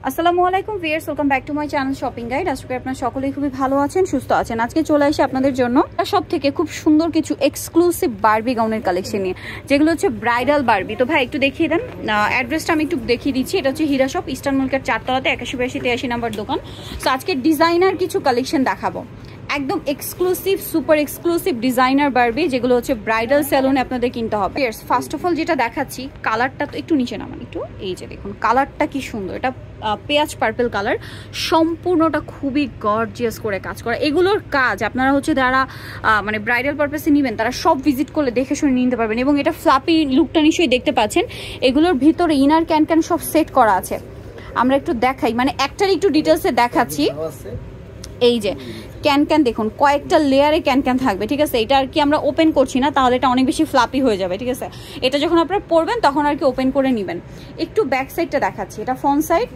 আসসালামু আলাইকুম viewers, welcome back to my channel shopping guide. আজকে আপনারা সকলেই খুবই ভালো আছেন, সুস্থ আছেন। আজকে চলে আসি আপনাদের জন্য সব থেকে খুব সুন্দর কিছু এক্সক্লুসিভ বারবি গাউনের কালেকশন নিয়ে, যেগুলো হচ্ছে ব্রাইডাল বারবি। তো ভাই একটু দেখিয়ে দেন, অ্যাড্রেসটা আমি একটু দেখিয়ে দিচ্ছি। এটা হচ্ছে হীরা শপ, ইস্টার্ন মার্কেট 4 তলাতে 8182-83 নাম্বার দোকান। সো আজকে ডিজাইনার কিছু কালেকশন দেখাবো, একদম exclusive super exclusive designer Barbie, যেগুলো হচ্ছে ব্রাইডাল সেলুনে আপনাদের কিনতে হবে। ফার্স্ট অফ অল যেটা দেখাচ্ছি, কালারটা তো একটু নিচে নামান একটু, এই যে দেখুন কালারটা কি সুন্দর। এটা পেঁয়াজ পার্পল কালার, সম্পূর্ণটা খুবই গর্জিয়াস করে কাজ করা। এগুলোর কাজ আপনারা হচ্ছে যারা মানে ব্রাইডাল পারপাসে নেবেন তারা সব ভিজিট করলে দেখে শুনে নিতে পারবেন। এবং এটা ফ্লাপি লুকটা নিশ্চয়ই দেখতে পাচ্ছেন। এগুলোর ভিতরে ইনার ক্যান সব সেট করা আছে। আমরা একটু দেখাই, মানে একটার একটু ডিটেলসে দেখাচ্ছি। এই যে ক্যান দেখুন, কয়েকটা লেয়ারে ক্যান থাকবে, ঠিক আছে। এটা আর কি আমরা ওপেন করছি না, তাহলে এটা অনেক বেশি ফ্লাপি হয়ে যাবে, ঠিক আছে। এটা যখন আপনারা পরবেন তখন আর কি ওপেন করে নেবেন। একটু ব্যাক সাইডটা দেখাচ্ছি, এটা ফ্রন্ট সাইড,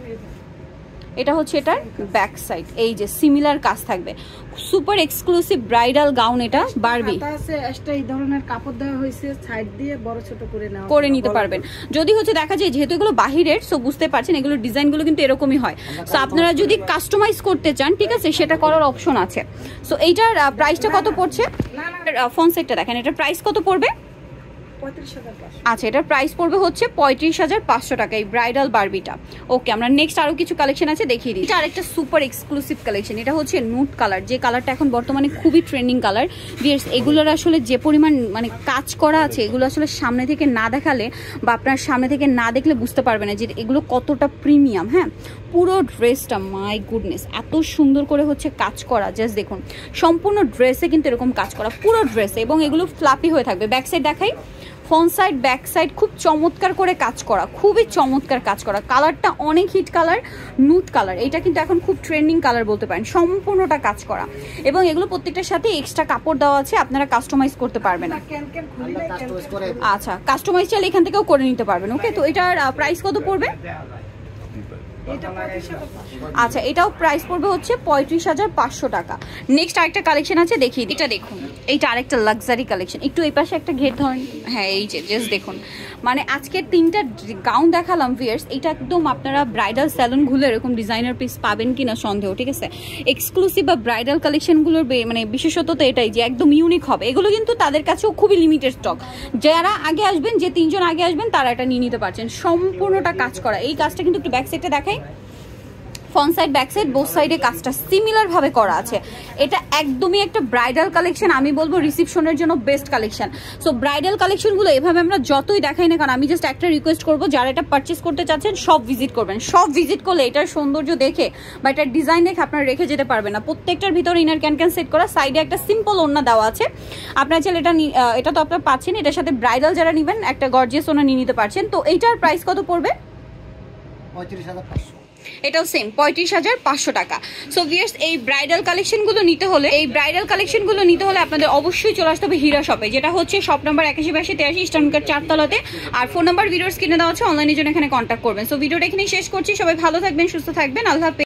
এটা হচ্ছে এটার ব্যাক সাইড। এই যে সিমিলার কাজ থাকবে, সুপার এক্সক্লুসিভ ব্রাইডাল গাউন। এটা বারবি এই ধরনের কাপড় দেওয়া হয়েছে, সাইড দিয়ে বড় ছোট করে নিতে পারবেন। যদি হচ্ছে দেখা যায় যেহেতু এগুলো বাহিরের, সো বুঝতে পারছেন এগুলো ডিজাইনগুলো কিন্তু এরকমই হয়। সো আপনারা যদি কাস্টমাইজ করতে চান, ঠিক আছে, সেটা করার অপশন আছে। সো এইটার প্রাইসটা কত পড়ছে? ফ্রন্ট সাইডটা দেখেন, এটার প্রাইস কত পড়বে? আচ্ছা, এটার প্রাইস পড়বে হচ্ছে 35,500 টাকা, এই ব্রাইডাল বারবিটা। ওকে, আমরা নেক্সট আরো কিছু কালেকশন আছে দেখিয়ে দিই। এটা আরেকটা সুপার এক্সক্লুসিভ কালেকশন, এটা হচ্ছে নুড কালার, যে কালারটা এখন বর্তমানে খুবই ট্রেন্ডিং কালার। ভিউয়ার্স, এগুলোর আসলে যে পরিমাণ মানে কাজ করা আছে, এগুলো আসলে সামনে থেকে না দেখালে বা আপনার সামনে থেকে না দেখলে বুঝতে পারবে না যে এগুলো কতটা প্রিমিয়াম। হ্যাঁ, পুরো ড্রেসটা মাই গুডনেস এত সুন্দর করে হচ্ছে কাজ করা। জাস্ট দেখুন, সম্পূর্ণ ড্রেসে কিন্তু এরকম কাজ করা, পুরো ড্রেসে। এবং এগুলো ফ্লাপি হয়ে থাকবে। ব্যাক সাইড দেখাই, ফ্রন্ট সাইড ব্যাক সাইড খুব চমৎকার করে কাজ করা, খুবই চমৎকার কাজ করা। কালারটা অনেক হিট কালার, নুড কালার। এটা কিন্তু এখন খুব ট্রেন্ডিং কালার বলতে পারেন। সম্পূর্ণটা কাজ করা, এবং এগুলো প্রত্যেকটার সাথে এক্সট্রা কাপড় দেওয়া আছে, আপনারা কাস্টমাইজ করতে পারবেন। আচ্ছা, কাস্টমাইজ চাইলে এখান থেকেও করে নিতে পারবেন। ওকে, তো এটার প্রাইস কত পড়বে? আচ্ছা, এটাও প্রাইস পড়বে হচ্ছে 35,500 টাকা। নেক্সট আরেকটা কালেকশন আছে দেখিয়ে দিই। এটা দেখুন, এইটা আরেকটা লাক্সারি কালেকশন। একটু এই পাশে একটা ঘের ধরেন। হ্যাঁ, এই যে জাস্ট দেখুন, মানে আজকে 3টা গাউন দেখালাম ভিউয়ার্স। এটা একদম আপনারা ব্রাইডাল স্যালুন ঘুরে এরকম ডিজাইনার পিস পাবেন কিনা সন্দেহ, ঠিক আছে। এক্সক্লুসিভ বা ব্রাইডাল কালেকশনগুলোর মানে বিশেষত তো এটাই যে একদম ইউনিক হবে। এগুলো কিন্তু তাদের কাছেও খুবই লিমিটেড স্টক। যারা আগে আসবেন, যে 3 জন আগে আসবেন, তারা এটা নিয়ে নিতে পারছেন। সম্পূর্ণটা কাজ করা। এই কাজটা কিন্তু একটু ব্যাক সাইডটা দেখাই, front side back side both সাইডে কাজটা সিমিলার ভাবে করা আছে। এটা একদমই একটা ব্রাইডাল কালেকশন, আমি বলবো রিসেপশনের জন্য বেস্ট কালেকশন। সো ব্রাইডাল কালেকশনগুলো এভাবে আমরা যতই দেখাই না, কারণ আমি জাস্ট একটা রিকোয়েস্ট করবো, যারা এটা পারচেস করতে চাচ্ছেন সব ভিজিট করবেন। সব ভিজিট করলে এটার সৌন্দর্য দেখে বা এটার ডিজাইন দেখে আপনারা রেখে যেতে পারবেন না। প্রত্যেকটার ভিতরে ইনার ক্যান সেট করা, সাইডে একটা সিম্পল ওড়না দেওয়া আছে। আপনারা চাইলে এটা তো আপনারা পাচ্ছেন, এটার সাথে ব্রাইডাল যারা নেবেন একটা গর্জিয়াস ওড়না নিয়ে নিতে পারছেন। তো এইটার প্রাইস কত পড়বে? 35,500। এটাও সেম 35,500 টাকা। সো ভিউয়ার্স, এই ব্রাইডাল কালেকশনগুলো নিতে হলে আপনাদের অবশ্যই চলে আসতে হবে হীরা শপে, যেটা হচ্ছে শপ নাম্বার 8182-83 ইস্টার্ন মার্কেট 4 তলাতে। আর ফোন নাম্বার ভিডিওর স্ক্রিনে দেওয়া আছে, অনলাইনের জন্য এখানে কন্ট্যাক্ট করবেন। সো ভিডিওটা এখানেই শেষ করছি। সবাই ভালো থাকবেন, সুস্থ থাকবেন, আল্লাহ হাফেজ।